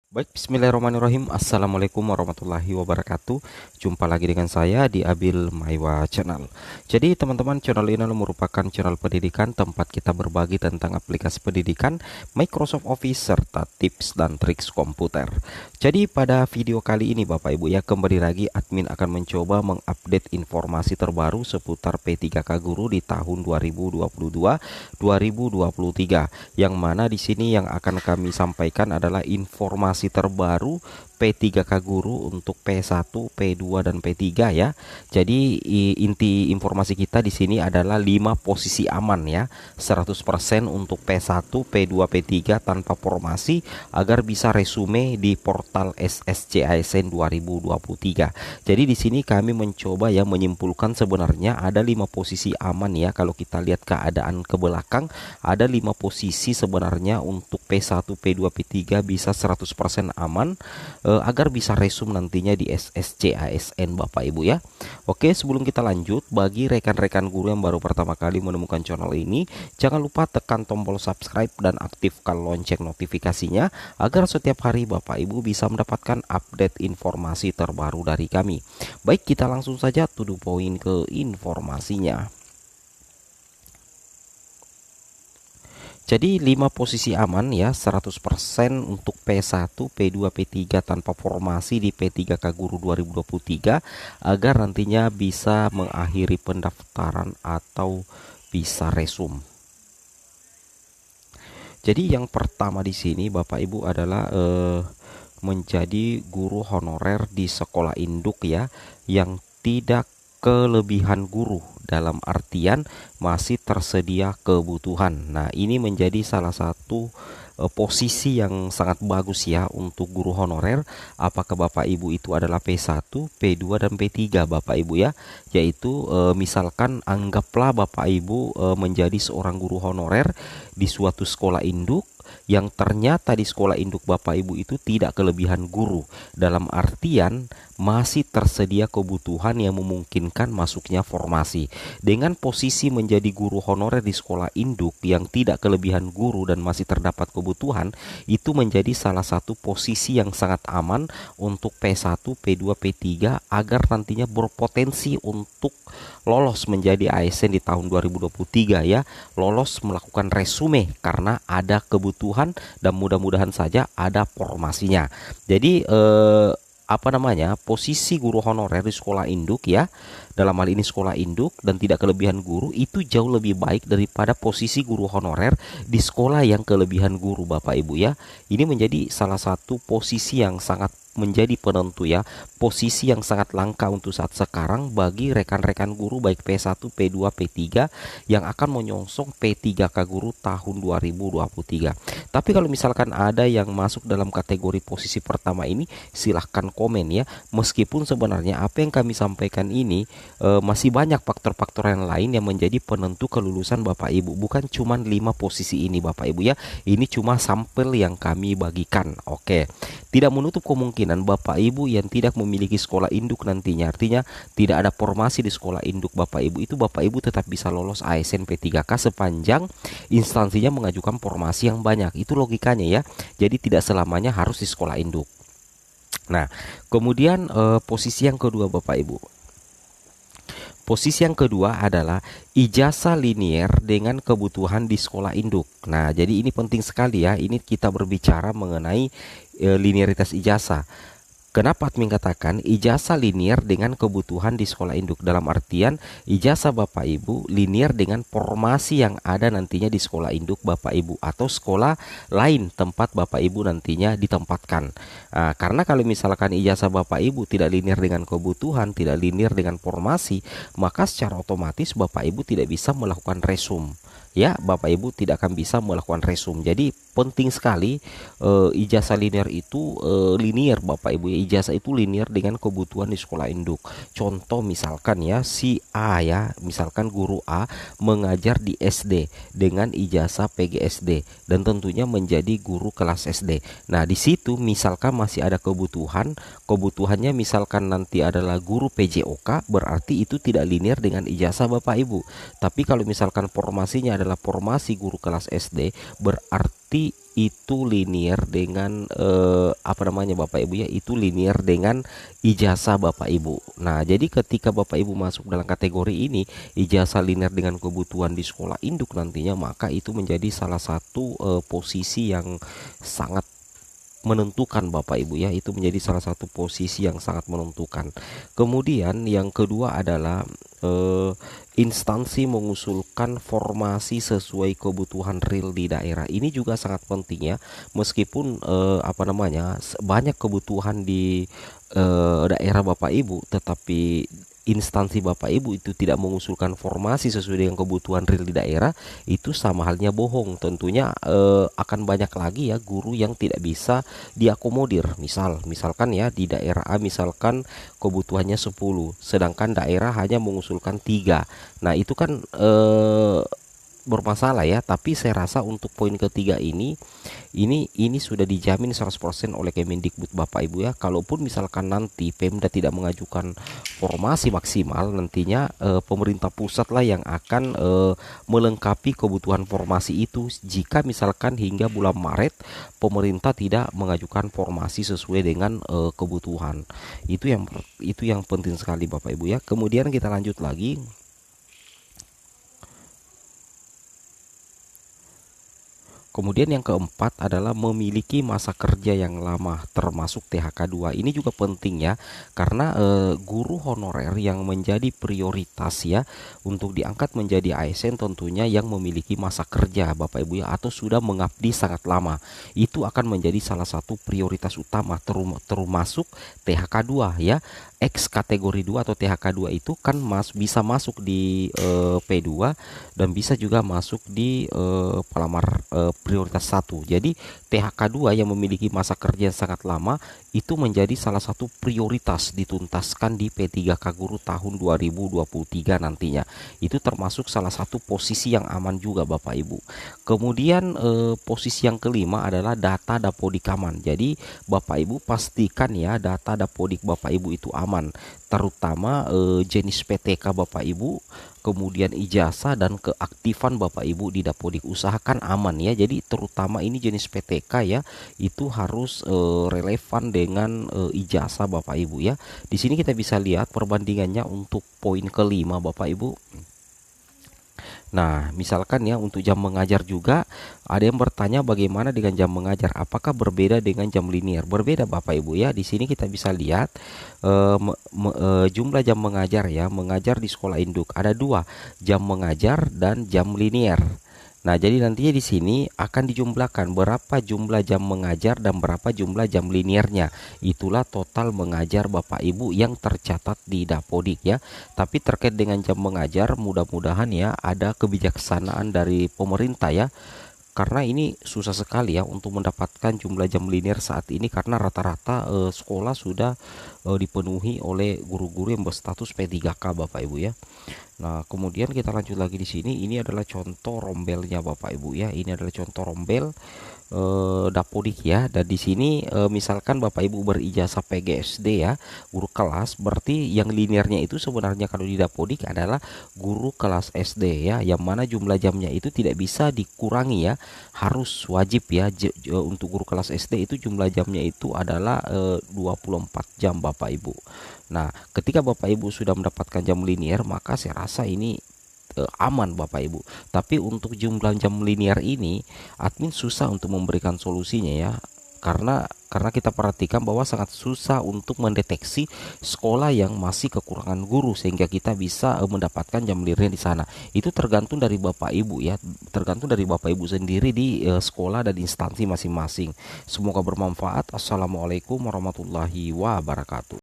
Baik, bismillahirrahmanirrahim. Assalamualaikum warahmatullahi wabarakatuh. Jumpa lagi dengan saya di Abil Maiwa Channel. Jadi teman-teman, channel ini merupakan channel pendidikan tempat kita berbagi tentang aplikasi pendidikan, Microsoft Office, serta tips dan triks komputer. Jadi pada video kali ini Bapak Ibu ya, kembali lagi admin akan mencoba mengupdate informasi terbaru seputar P3K Guru di tahun 2022-2023. Yang mana di sini yang akan kami sampaikan adalah informasi terbaru P3K Guru untuk P1, P2 dan P3 ya. Jadi inti informasi kita di sini adalah 5 posisi aman ya. 100% untuk P1, P2, P3 tanpa formasi agar bisa resume di portal SSCASN 2023. Jadi di sini kami mencoba ya menyimpulkan sebenarnya ada 5 posisi aman ya. Kalau kita lihat keadaan ke belakang, ada 5 posisi sebenarnya untuk P1, P2, P3 bisa 100% aman agar bisa resume nantinya di SSCASN Bapak Ibu ya. Oke, sebelum kita lanjut, bagi rekan-rekan guru yang baru pertama kali menemukan channel ini, jangan lupa tekan tombol subscribe dan aktifkan lonceng notifikasinya agar setiap hari Bapak Ibu bisa mendapatkan update informasi terbaru dari kami. Baik, kita langsung saja to the point ke informasinya. Jadi 5 posisi aman ya, 100% untuk P1, P2, P3 tanpa formasi di P3K Guru 2023 agar nantinya bisa mengakhiri pendaftaran atau bisa resume. Jadi yang pertama di sini Bapak Ibu adalah menjadi guru honorer di sekolah induk ya, yang tidak kelebihan guru, dalam artian masih tersedia kebutuhan. Nah, ini menjadi salah satu posisi yang sangat bagus ya untuk guru honorer. Apakah Bapak Ibu itu adalah P1, P2 dan P3 Bapak Ibu ya. Yaitu misalkan anggaplah Bapak Ibu menjadi seorang guru honorer di suatu sekolah induk yang ternyata di sekolah induk Bapak Ibu itu tidak kelebihan guru, dalam artian masih tersedia kebutuhan yang memungkinkan masuknya formasi. Dengan posisi menjadi guru honorer di sekolah induk yang tidak kelebihan guru dan masih terdapat kebutuhan, itu menjadi salah satu posisi yang sangat aman untuk P1, P2, P3 agar nantinya berpotensi untuk lolos menjadi ASN di tahun 2023 ya, lolos melakukan resume karena ada kebutuhan dan mudah-mudahan saja ada formasinya. Jadi posisi guru honorer di sekolah induk ya, dalam hal ini sekolah induk dan tidak kelebihan guru, itu jauh lebih baik daripada posisi guru honorer di sekolah yang kelebihan guru Bapak Ibu ya. Ini menjadi salah satu posisi yang sangat menjadi penentu ya, posisi yang sangat langka untuk saat sekarang bagi rekan-rekan guru baik P1, P2, P3 yang akan menyongsong P3K Guru tahun 2023. Tapi kalau misalkan ada yang masuk dalam kategori posisi pertama ini, silahkan komen ya. Meskipun sebenarnya apa yang kami sampaikan ini masih banyak faktor-faktor yang lain yang menjadi penentu kelulusan Bapak Ibu. Bukan cuma 5 posisi ini Bapak Ibu ya. Ini cuma sampel yang kami bagikan. Oke. Tidak menutup kemungkinan Bapak Ibu yang tidak memiliki sekolah induk nantinya, artinya tidak ada formasi di sekolah induk Bapak Ibu, itu Bapak Ibu tetap bisa lolos ASN P3K sepanjang instansinya mengajukan formasi yang banyak. Itu logikanya ya. Jadi tidak selamanya harus di sekolah induk. Nah, kemudian posisi yang kedua Bapak Ibu. Posisi yang kedua adalah ijazah linier dengan kebutuhan di sekolah induk. Nah, jadi ini penting sekali ya. Ini kita berbicara mengenai linearitas ijazah. Kenapa admin katakan ijazah linier dengan kebutuhan di sekolah induk? Dalam artian ijazah Bapak Ibu linier dengan formasi yang ada nantinya di sekolah induk Bapak Ibu atau sekolah lain tempat Bapak Ibu nantinya ditempatkan. Karena kalau misalkan ijazah Bapak Ibu tidak linier dengan kebutuhan, tidak linier dengan formasi, maka secara otomatis Bapak Ibu tidak bisa melakukan resume. Ya, Bapak Ibu tidak akan bisa melakukan resume. Jadi penting sekali ijazah linier itu linier Bapak Ibu ya. Ijazah itu linier dengan kebutuhan di sekolah induk. Contoh misalkan ya, si A ya, misalkan guru A mengajar di SD dengan ijazah PGSD dan tentunya menjadi guru kelas SD. Nah, di situ misalkan masih ada kebutuhannya misalkan nanti adalah guru PJOK, berarti itu tidak linier dengan ijazah Bapak Ibu. Tapi kalau misalkan formasinya adalah formasi guru kelas SD, berarti itu linear dengan apa namanya Bapak Ibu ya, itu linear dengan ijazah Bapak Ibu. Nah, jadi ketika Bapak Ibu masuk dalam kategori ini, ijazah linear dengan kebutuhan di sekolah induk nantinya, maka itu menjadi salah satu posisi yang sangat menentukan Bapak Ibu ya, itu menjadi salah satu posisi yang sangat menentukan. Kemudian yang kedua adalah instansi mengusulkan formasi sesuai kebutuhan real di daerah. Ini juga sangat penting ya, meskipun apa namanya banyak kebutuhan di daerah Bapak Ibu, tetapi instansi Bapak Ibu itu tidak mengusulkan formasi sesuai dengan kebutuhan real di daerah, itu sama halnya bohong. Tentunya akan banyak lagi ya guru yang tidak bisa diakomodir. Misalkan ya di daerah A misalkan kebutuhannya 10, sedangkan daerah hanya mengusulkan 3. Nah, itu kan bermasalah ya. Tapi saya rasa untuk poin ketiga ini sudah dijamin 100% oleh Kemendikbud Bapak Ibu ya. Kalaupun misalkan nanti Pemda tidak mengajukan formasi maksimal, nantinya pemerintah pusat lah yang akan melengkapi kebutuhan formasi itu. Jika misalkan hingga bulan Maret pemerintah tidak mengajukan formasi sesuai dengan kebutuhan. Itu yang penting sekali Bapak Ibu ya. Kemudian kita lanjut lagi. Kemudian yang keempat adalah memiliki masa kerja yang lama termasuk THK 2. Ini juga penting ya, karena guru honorer yang menjadi prioritas ya untuk diangkat menjadi ASN tentunya yang memiliki masa kerja Bapak Ibu ya, atau sudah mengabdi sangat lama. Itu akan menjadi salah satu prioritas utama termasuk THK 2 ya. X kategori 2 atau THK 2 itu kan bisa masuk di P2 dan bisa juga masuk di pelamar prioritas 1. Jadi THK 2 yang memiliki masa kerja yang sangat lama itu menjadi salah satu prioritas dituntaskan di P3K Guru tahun 2023 nantinya. Itu termasuk salah satu posisi yang aman juga Bapak Ibu. Kemudian posisi yang kelima adalah data dapodik aman. Jadi Bapak Ibu pastikan ya data dapodik Bapak Ibu itu aman, terutama jenis PTK Bapak Ibu, kemudian ijazah dan keaktifan Bapak Ibu di dapodik, usahakan aman ya. Jadi terutama ini jenis PTK ya, itu harus relevan dengan ijazah Bapak Ibu ya. Di sini kita bisa lihat perbandingannya untuk poin kelima Bapak Ibu. Nah, misalkan ya untuk jam mengajar juga ada yang bertanya bagaimana dengan jam mengajar? Apakah berbeda dengan jam linier? Berbeda Bapak Ibu ya. Di sini kita bisa lihat jumlah jam mengajar ya. Mengajar di sekolah induk ada 2, jam mengajar dan jam linier. Nah, jadi nantinya di sini akan dijumlahkan berapa jumlah jam mengajar dan berapa jumlah jam liniernya. Itulah total mengajar Bapak Ibu yang tercatat di dapodik ya. Tapi terkait dengan jam mengajar, mudah-mudahan ya ada kebijaksanaan dari pemerintah ya. Karena ini susah sekali ya untuk mendapatkan jumlah jam linier saat ini, karena rata-rata sekolah sudah dipenuhi oleh guru-guru yang berstatus P3K Bapak Ibu ya. Nah, kemudian kita lanjut lagi di sini. Ini adalah contoh rombelnya Bapak Ibu ya. Ini adalah contoh rombel dapodik ya. Dan di sini misalkan Bapak Ibu berijazah PGSD ya, guru kelas, berarti yang linearnya itu sebenarnya kalau di dapodik adalah guru kelas SD ya, yang mana jumlah jamnya itu tidak bisa dikurangi ya, harus wajib ya. Untuk guru kelas SD itu jumlah jamnya itu adalah 24 jam Bapak Ibu. Nah, ketika Bapak Ibu sudah mendapatkan jam linier, maka saya rasa ini aman Bapak Ibu. Tapi untuk jumlah jam linier ini admin susah untuk memberikan solusinya ya. Karena kita perhatikan bahwa sangat susah untuk mendeteksi sekolah yang masih kekurangan guru sehingga kita bisa mendapatkan jam linier di sana. Itu tergantung dari Bapak Ibu ya, tergantung dari Bapak Ibu sendiri di sekolah dan instansi masing-masing. Semoga bermanfaat. Assalamualaikum warahmatullahi wabarakatuh.